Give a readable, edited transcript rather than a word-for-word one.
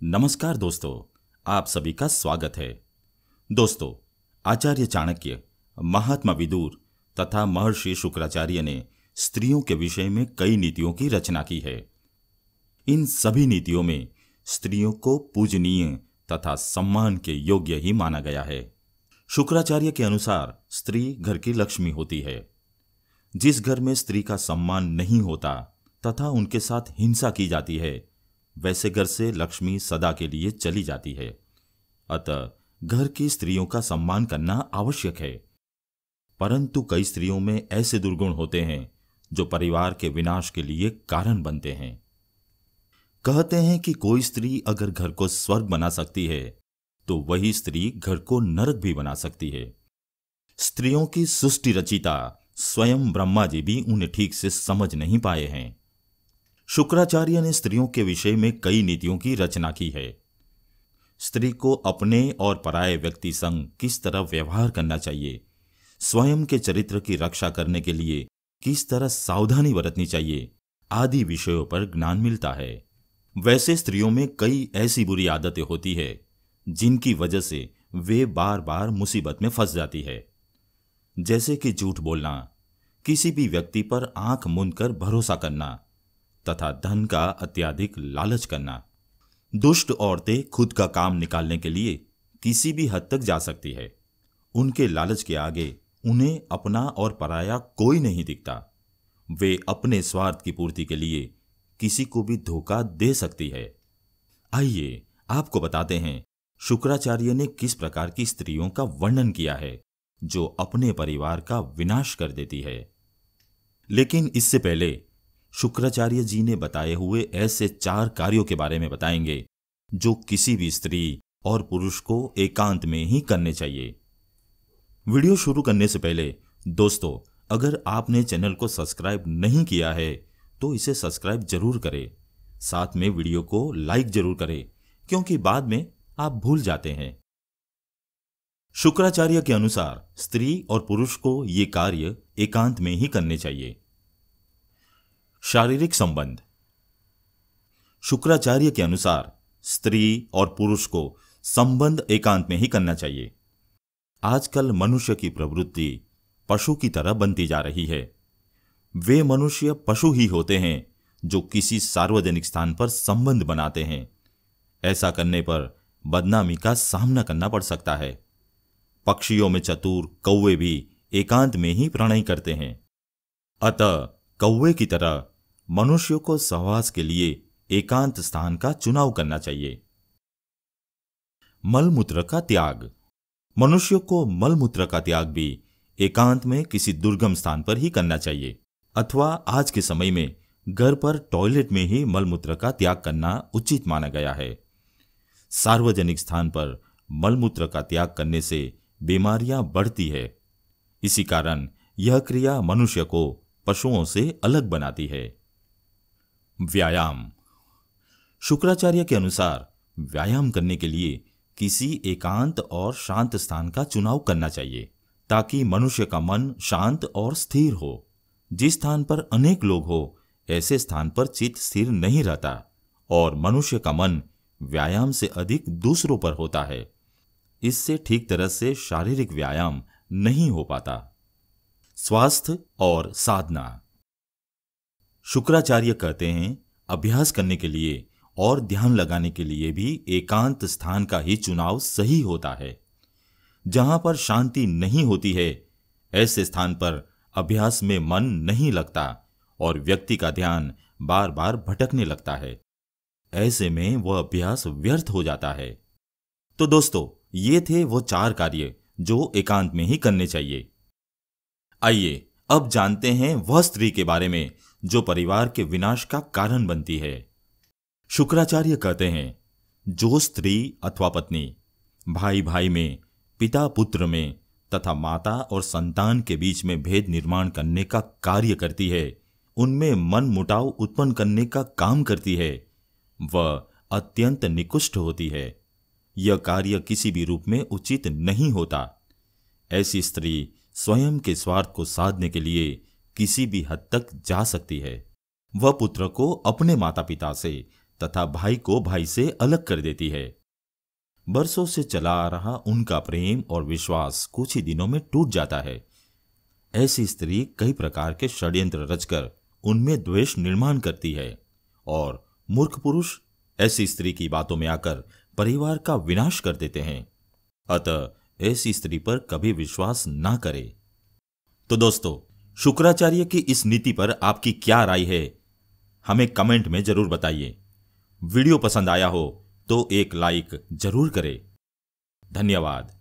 नमस्कार दोस्तों, आप सभी का स्वागत है। दोस्तों, आचार्य चाणक्य, महात्मा विदुर तथा महर्षि शुक्राचार्य ने स्त्रियों के विषय में कई नीतियों की रचना की है। इन सभी नीतियों में स्त्रियों को पूजनीय तथा सम्मान के योग्य ही माना गया है। शुक्राचार्य के अनुसार स्त्री घर की लक्ष्मी होती है। जिस घर में स्त्री का सम्मान नहीं होता तथा उनके साथ हिंसा की जाती है, वैसे घर से लक्ष्मी सदा के लिए चली जाती है। अतः घर की स्त्रियों का सम्मान करना आवश्यक है। परंतु कई स्त्रियों में ऐसे दुर्गुण होते हैं जो परिवार के विनाश के लिए कारण बनते हैं। कहते हैं कि कोई स्त्री अगर घर को स्वर्ग बना सकती है तो वही स्त्री घर को नरक भी बना सकती है। स्त्रियों की सृष्टि रचिता स्वयं ब्रह्मा जी भी उन्हें ठीक से समझ नहीं पाए हैं। शुक्राचार्य ने स्त्रियों के विषय में कई नीतियों की रचना की है। स्त्री को अपने और पराये व्यक्ति संग किस तरह व्यवहार करना चाहिए, स्वयं के चरित्र की रक्षा करने के लिए किस तरह सावधानी बरतनी चाहिए, आदि विषयों पर ज्ञान मिलता है। वैसे स्त्रियों में कई ऐसी बुरी आदतें होती है जिनकी वजह से वे बार बार मुसीबत में फंस जाती है। जैसे कि झूठ बोलना, किसी भी व्यक्ति पर आंख मूंद कर भरोसा करना तथा धन का अत्यधिक लालच करना। दुष्ट औरतें खुद का काम निकालने के लिए किसी भी हद तक जा सकती है। उनके लालच के आगे उन्हें अपना और पराया कोई नहीं दिखता। वे अपने स्वार्थ की पूर्ति के लिए किसी को भी धोखा दे सकती है। आइए आपको बताते हैं शुक्राचार्य ने किस प्रकार की स्त्रियों का वर्णन किया है जो अपने परिवार का विनाश कर देती है। लेकिन इससे पहले शुक्राचार्य जी ने बताए हुए ऐसे 4 कार्यों के बारे में बताएंगे जो किसी भी स्त्री और पुरुष को एकांत में ही करने चाहिए। वीडियो शुरू करने से पहले दोस्तों, अगर आपने चैनल को सब्सक्राइब नहीं किया है तो इसे सब्सक्राइब जरूर करें। साथ में वीडियो को लाइक जरूर करें, क्योंकि बाद में आप भूल जाते हैं। शुक्राचार्य के अनुसार स्त्री और पुरुष को ये कार्य एकांत में ही करने चाहिए। शारीरिक संबंध। शुक्राचार्य के अनुसार स्त्री और पुरुष को संबंध एकांत में ही करना चाहिए। आजकल मनुष्य की प्रवृत्ति पशु की तरह बनती जा रही है। वे मनुष्य पशु ही होते हैं जो किसी सार्वजनिक स्थान पर संबंध बनाते हैं। ऐसा करने पर बदनामी का सामना करना पड़ सकता है। पक्षियों में चतुर कौवे भी एकांत में ही प्रणय करते हैं। अतः कौवे की तरह मनुष्य को सहवास के लिए एकांत स्थान का चुनाव करना चाहिए। मलमूत्र का त्याग। मनुष्य को मलमूत्र का त्याग भी एकांत में किसी दुर्गम स्थान पर ही करना चाहिए, अथवा आज के समय में घर पर टॉयलेट में ही मलमूत्र का त्याग करना उचित माना गया है। सार्वजनिक स्थान पर मलमूत्र का त्याग करने से बीमारियां बढ़ती है। इसी कारण यह क्रिया मनुष्य को पशुओं से अलग बनाती है। व्यायाम। शुक्राचार्य के अनुसार व्यायाम करने के लिए किसी एकांत और शांत स्थान का चुनाव करना चाहिए, ताकि मनुष्य का मन शांत और स्थिर हो। जिस स्थान पर अनेक लोग हो, ऐसे स्थान पर चित्त स्थिर नहीं रहता और मनुष्य का मन व्यायाम से अधिक दूसरों पर होता है। इससे ठीक तरह से शारीरिक व्यायाम नहीं हो पाता। स्वास्थ्य और साधना। शुक्राचार्य कहते हैं, अभ्यास करने के लिए और ध्यान लगाने के लिए भी एकांत स्थान का ही चुनाव सही होता है। जहां पर शांति नहीं होती है, ऐसे स्थान पर अभ्यास में मन नहीं लगता और व्यक्ति का ध्यान बार बार भटकने लगता है। ऐसे में वह अभ्यास व्यर्थ हो जाता है। तो दोस्तों, ये थे वो 4 कार्य जो एकांत में ही करने चाहिए। आइए अब जानते हैं वह स्त्री के बारे में जो परिवार के विनाश का कारण बनती है। शुक्राचार्य कहते हैं, जो स्त्री अथवा पत्नी भाई भाई में, पिता पुत्र में तथा माता और संतान के बीच में भेद निर्माण करने का कार्य करती है, उनमें मन मुटाव उत्पन्न करने का काम करती है, वह अत्यंत निकृष्ट होती है। यह कार्य किसी भी रूप में उचित नहीं होता। ऐसी स्त्री स्वयं के स्वार्थ को साधने के लिए किसी भी हद तक जा सकती है। वह पुत्र को अपने माता पिता से तथा भाई को भाई से अलग कर देती है। बरसों से चला आ रहा उनका प्रेम और विश्वास कुछ ही दिनों में टूट जाता है। ऐसी स्त्री कई प्रकार के षड्यंत्र रचकर उनमें द्वेष निर्माण करती है और मूर्ख पुरुष ऐसी स्त्री की बातों में आकर परिवार का विनाश कर देते हैं। अतः ऐसी स्त्री पर कभी विश्वास ना करें। तो दोस्तों, शुक्राचार्य की इस नीति पर आपकी क्या राय है, हमें कमेंट में जरूर बताइए। वीडियो पसंद आया हो तो एक लाइक जरूर करें। धन्यवाद।